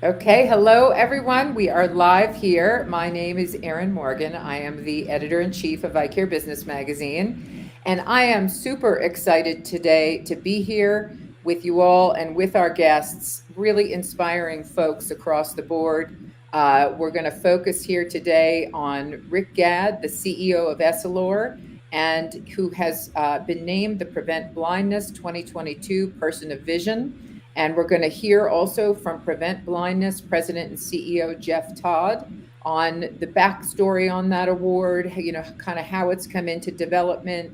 Okay, hello everyone. We are live here. My name is Erinn Morgan. I am the editor-in-chief of Eye Care Business Magazine, and I am super excited today to be here with you all and with our guests, really inspiring folks across the board. We're going to focus here today on Rick Gadd, the CEO of Essilor, and who has been named the Prevent Blindness 2022 Person of Vision. And we're going to hear also from Prevent Blindness President and CEO Jeff Todd on the backstory on that award, kind of how it's come into development,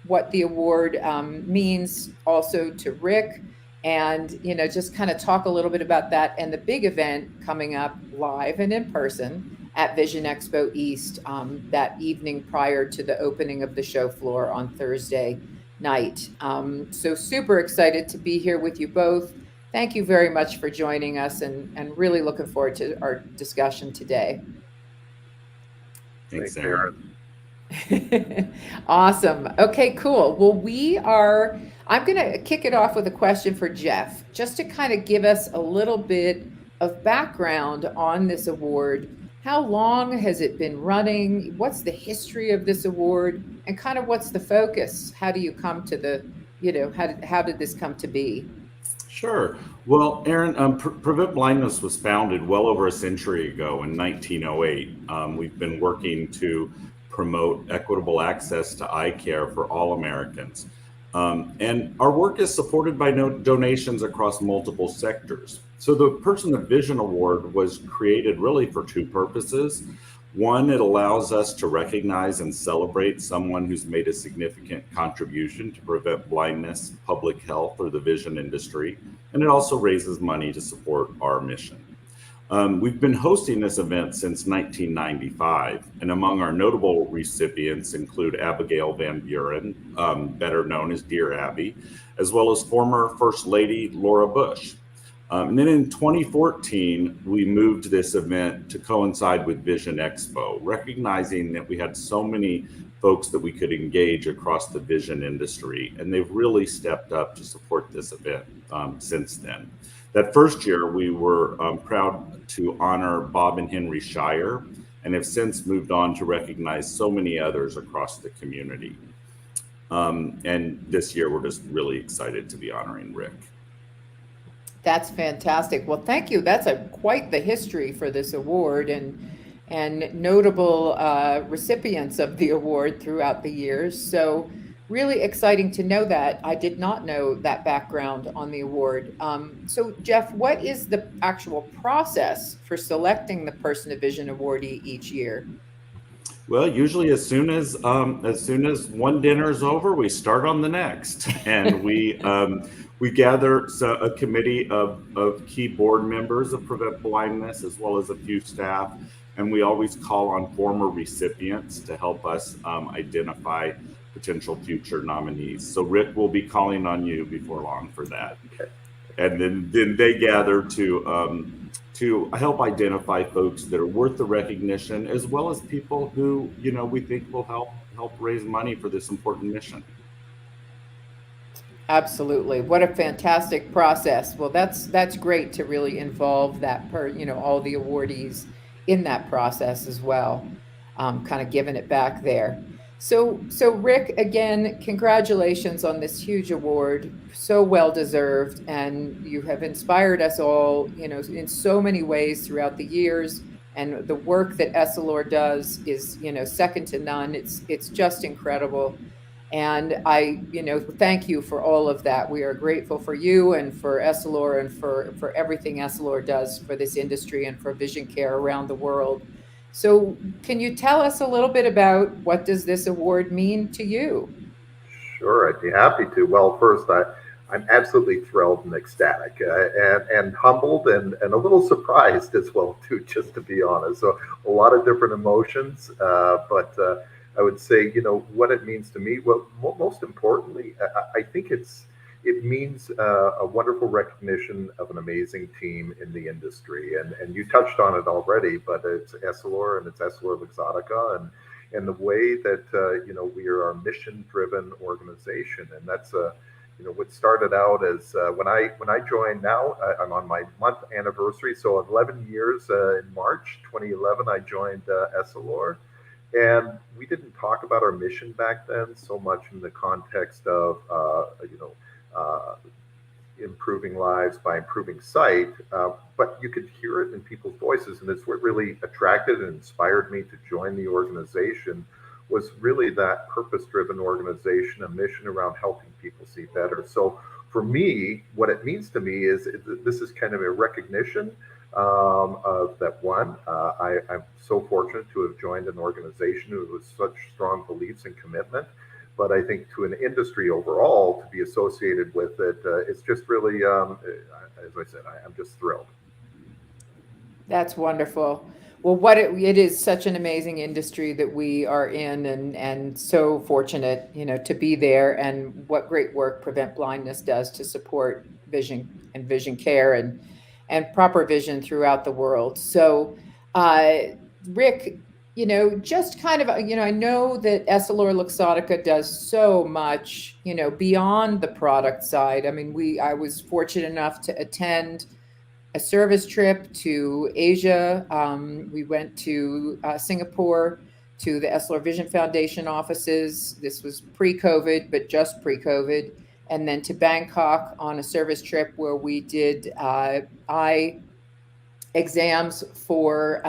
what the award means also to Rick, and, just kind of talk a little bit about that and the big event coming up live and in person at Vision Expo East that evening prior to the opening of the show floor on Thursday night. So super excited to be here with you both. Thank you very much for joining us and really looking forward to our discussion today. Thanks, Erinn. Awesome. Okay, cool. Well, I'm going to kick it off with a question for Jeff, just to kind of give us a little bit of background on this award. How long has it been running? What's the history of this award? And kind of what's the focus? How do you come to how did this come to be? Sure. Well, Erinn, Prevent Blindness was founded well over a century ago in 1908. We've been working to promote equitable access to eye care for all Americans. And our work is supported by donations across multiple sectors. So the Person of Vision Award was created really for two purposes. One, it allows us to recognize and celebrate someone who's made a significant contribution to prevent blindness, public health, or the vision industry. And it also raises money to support our mission. We've been hosting this event since 1995, and among our notable recipients include Abigail Van Buren, better known as Dear Abby, as well as former First Lady Laura Bush. And then in 2014, we moved this event to coincide with Vision Expo, recognizing that we had so many folks that we could engage across the vision industry, and they've really stepped up to support this event since then. That first year, we were proud to honor Bob and Henry Shire, and have since moved on to recognize so many others across the community. And this year, we're just really excited to be honoring Rick. That's fantastic. Well, thank you. That's quite the history for this award and notable recipients of the award throughout the years. So really exciting to know that. I did not know that background on the award. So Jeff, what is the actual process for selecting the Person of Vision awardee each year? Well, usually as soon as one dinner is over, we start on the next, and we gather a committee of key board members of Prevent Blindness, as well as a few staff, and we always call on former recipients to help us identify potential future nominees. So Rick will be calling on you before long for that, and then they gather to help identify folks that are worth the recognition, as well as people who we think will help raise money for this important mission. Absolutely. What a fantastic process. Well, that's great to really involve all the awardees in that process as well. Kind of giving it back there. So Rick, again, congratulations on this huge award. So well deserved, and you have inspired us all, in so many ways throughout the years. And the work that Essilor does is, second to none. It's just incredible. And I, thank you for all of that. We are grateful for you and for Essilor and for everything Essilor does for this industry and for vision care around the world. So can you tell us a little bit about what does this award mean to you? Sure, I'd be happy to. Well, first, I'm absolutely thrilled and ecstatic and humbled and a little surprised as well, too, just to be honest. So a lot of different emotions, but I would say, what it means to me. Well, most importantly, I think it means a wonderful recognition of an amazing team in the industry, and you touched on it already. But it's Essilor and it's Essilor Luxottica, and the way that we are a mission-driven organization, and that's what started out as when I joined. Now I'm on my month anniversary, so 11 years in March 2011 I joined Essilor, and we didn't talk about our mission back then so much in the context of uh, improving lives by improving sight, but you could hear it in people's voices, and it's what really attracted and inspired me to join the organization. Was really that purpose-driven organization, a mission around helping people see better. So for me, what it means to me is this is kind of a recognition of that one. I'm so fortunate to have joined an organization with such strong beliefs and commitment. But I think to an industry overall, to be associated with it, it's just really, as I said, I'm just thrilled. That's wonderful. Well, it is such an amazing industry that we are in, and so fortunate, to be there, and what great work Prevent Blindness does to support vision and vision care and proper vision throughout the world. So, Rick, just kind of, I know that Essilor Luxottica does so much, beyond the product side. I mean, I was fortunate enough to attend a service trip to Asia. We went to Singapore to the Essilor Vision Foundation offices. This was pre-COVID, but just pre-COVID. And then to Bangkok on a service trip where we did eye exams for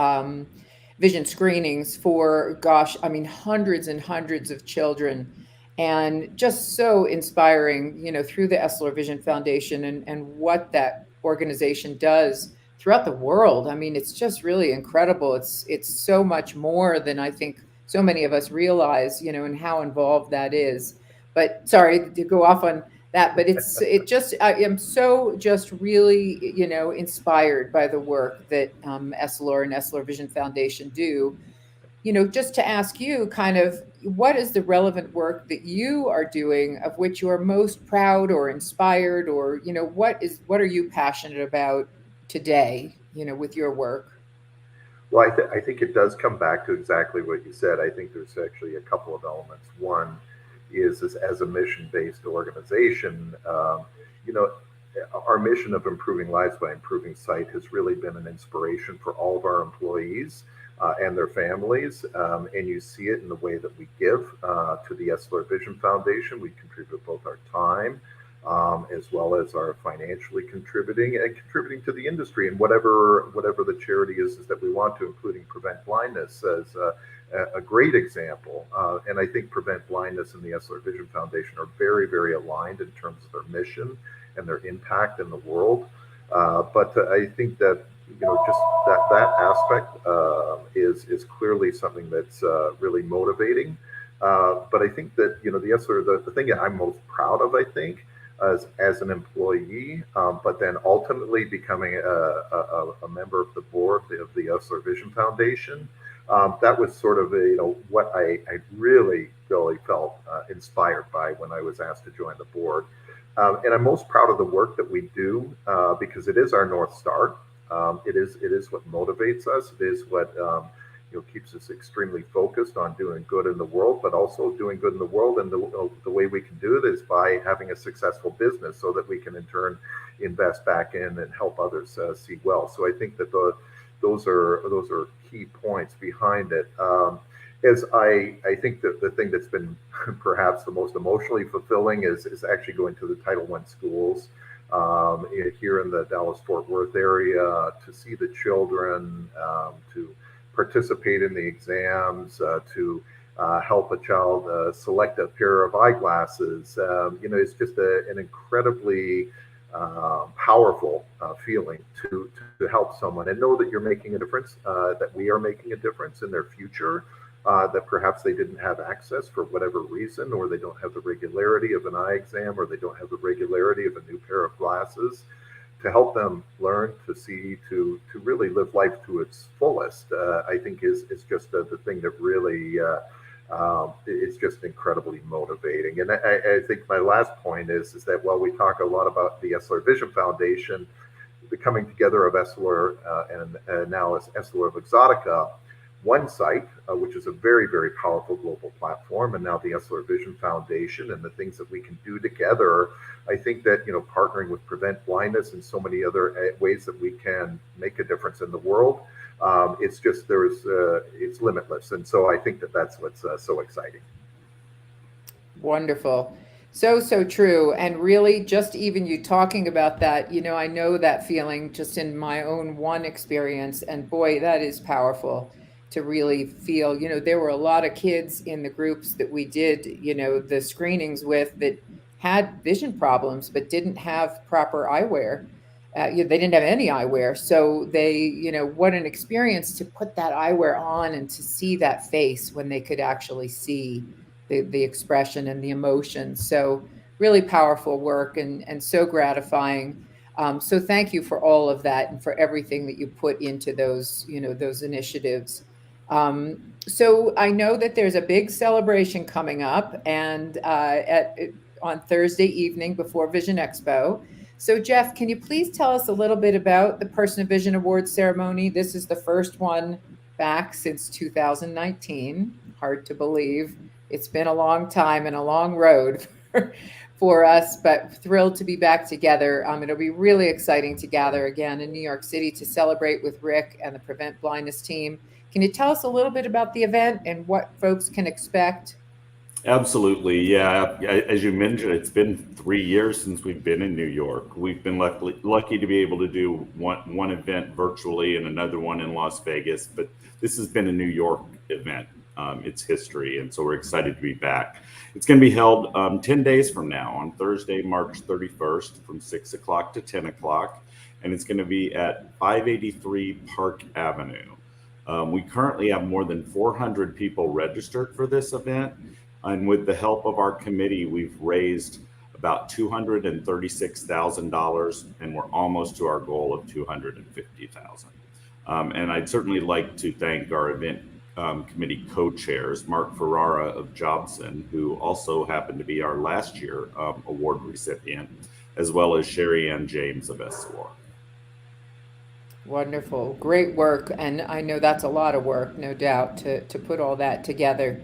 vision screenings for, hundreds and hundreds of children. And just so inspiring, through the Essilor Vision Foundation and what that organization does throughout the world. I mean, it's just really incredible. It's so much more than I think so many of us realize, and how involved that is. But sorry to go off on that, but I am so just really, inspired by the work that Essilor and Essilor Vision Foundation do. Just to ask you kind of, what is the relevant work that you are doing of which you are most proud or inspired, or, what are you passionate about today, with your work? Well, I think it does come back to exactly what you said. I think there's actually a couple of elements. One is as a mission-based organization, our mission of improving lives by improving sight has really been an inspiration for all of our employees and their families. And you see it in the way that we give to the Essilor Vision Foundation. We contribute both our time as well as our financially contributing to the industry, and whatever the charity is that we want to, including Prevent Blindness as a great example. And I think Prevent Blindness and the Essilor Vision Foundation are very, very aligned in terms of their mission and their impact in the world. But I think that just that aspect is clearly something that's really motivating. But I think that the Essilor, the thing that I'm most proud of, I think, as an employee, but then ultimately becoming a member of the board of the Essilor Vision Foundation. That was sort of what I really felt inspired by when I was asked to join the board. And I'm most proud of the work that we do because it is our North Star. It is what motivates us. It is what keeps us extremely focused on doing good in the world, but also doing good in the world. And the way we can do it is by having a successful business, so that we can in turn invest back in and help others see well. So I think that those are key points behind it. As I think that the thing that's been perhaps the most emotionally fulfilling is actually going to the Title I schools here in the Dallas-Fort Worth area to see the children, to participate in the exams, to help a child select a pair of eyeglasses. It's just an incredibly powerful feeling to help someone and know that you're making a difference, that we are making a difference in their future, that perhaps they didn't have access for whatever reason, or they don't have the regularity of an eye exam, or they don't have the regularity of a new pair of glasses. To help them learn to see, to really live life to its fullest, I think is just the thing that really it's just incredibly motivating. And I think my last point is that while we talk a lot about the Essilor Vision Foundation, the coming together of Essilor and now as Essilor Luxottica, one site, which is a very, very powerful global platform, and now the Essilor Vision Foundation and the things that we can do together. I think that, partnering with Prevent Blindness and so many other ways that we can make a difference in the world, it's limitless. And so I think that that's what's so exciting. Wonderful. So true. And really, just even you talking about that, I know that feeling just in my own one experience. And boy, that is powerful to really feel. There were a lot of kids in the groups that we did, the screenings with that had vision problems, but didn't have proper eyewear. They didn't have any eyewear. So they, what an experience to put that eyewear on and to see that face when they could actually see the expression and the emotion. So really powerful work and so gratifying. So thank you for all of that and for everything that you put into those, those initiatives. So I know that there's a big celebration coming up and on Thursday evening before Vision Expo. So Jeff, can you please tell us a little bit about the Person of Vision Awards ceremony? This is the first one back since 2019. Hard to believe. It's been a long time and a long road for us, but thrilled to be back together. It'll be really exciting to gather again in New York City to celebrate with Rick and the Prevent Blindness team. Can you tell us a little bit about the event and what folks can expect? Absolutely. Yeah. As you mentioned, it's been 3 years since we've been in New York. We've been lucky to be able to do one event virtually and another one in Las Vegas, but this has been a New York event. It's history, and so we're excited to be back. It's going to be held 10 days from now on Thursday, March 31st from 6 o'clock to 10 o'clock, and it's going to be at 583 Park Avenue. We currently have more than 400 people registered for this event, and with the help of our committee, we've raised about $236,000, and we're almost to our goal of $250,000. And I'd certainly like to thank our event committee co-chairs, Mark Ferrara of Jobson, who also happened to be our last year award recipient, as well as Sherry Ann James of Essilor. Wonderful, great work. And I know that's a lot of work, no doubt, to put all that together.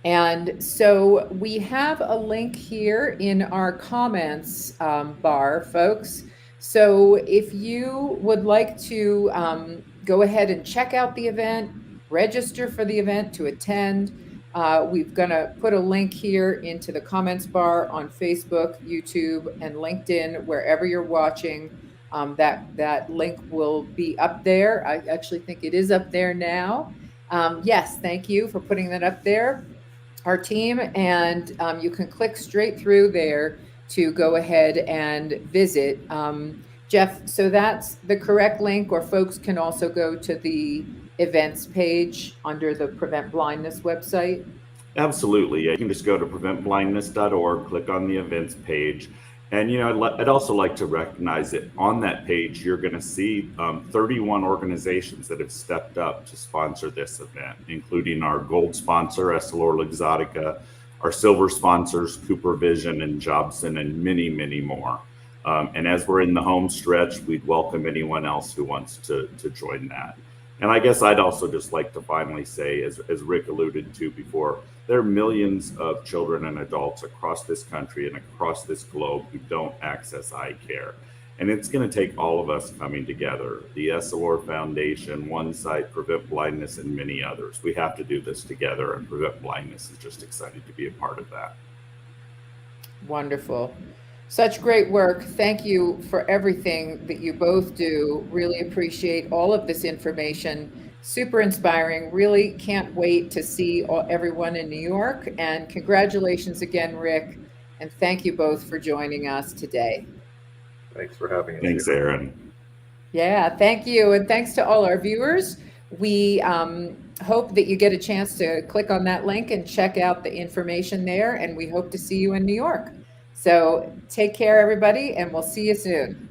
And so we have a link here in our comments bar, folks. So if you would like to go ahead and check out the event, register for the event to attend, we're going to put a link here into the comments bar on Facebook, YouTube, and LinkedIn, wherever you're watching. That link will be up there. I actually think it is up there now. Yes, thank you for putting that up there, our team. And you can click straight through there to go ahead and visit. Jeff, so that's the correct link, or folks can also go to the events page under the Prevent Blindness website? Absolutely. Yeah, you can just go to preventblindness.org, click on the events page. And, I'd also like to recognize that on that page, you're going to see 31 organizations that have stepped up to sponsor this event, including our gold sponsor, EssilorLuxottica, our silver sponsors, Cooper Vision and Jobson, and many, many more. And as we're in the home stretch, we'd welcome anyone else who wants to join that. And I guess I'd also just like to finally say, as Rick alluded to before, there are millions of children and adults across this country and across this globe who don't access eye care. And it's going to take all of us coming together, the Essilor Foundation, One Sight, Prevent Blindness, and many others. We have to do this together, and Prevent Blindness is just excited to be a part of that. Wonderful. Such great work. Thank you for everything that you both do. Really appreciate all of this information. Super inspiring. Really can't wait to see everyone in New York. And congratulations again, Rick. And thank you both for joining us today. Thanks for having us. Thanks, Erinn. Yeah, thank you. And thanks to all our viewers. We hope that you get a chance to click on that link and check out the information there. And we hope to see you in New York. So take care, everybody, and we'll see you soon.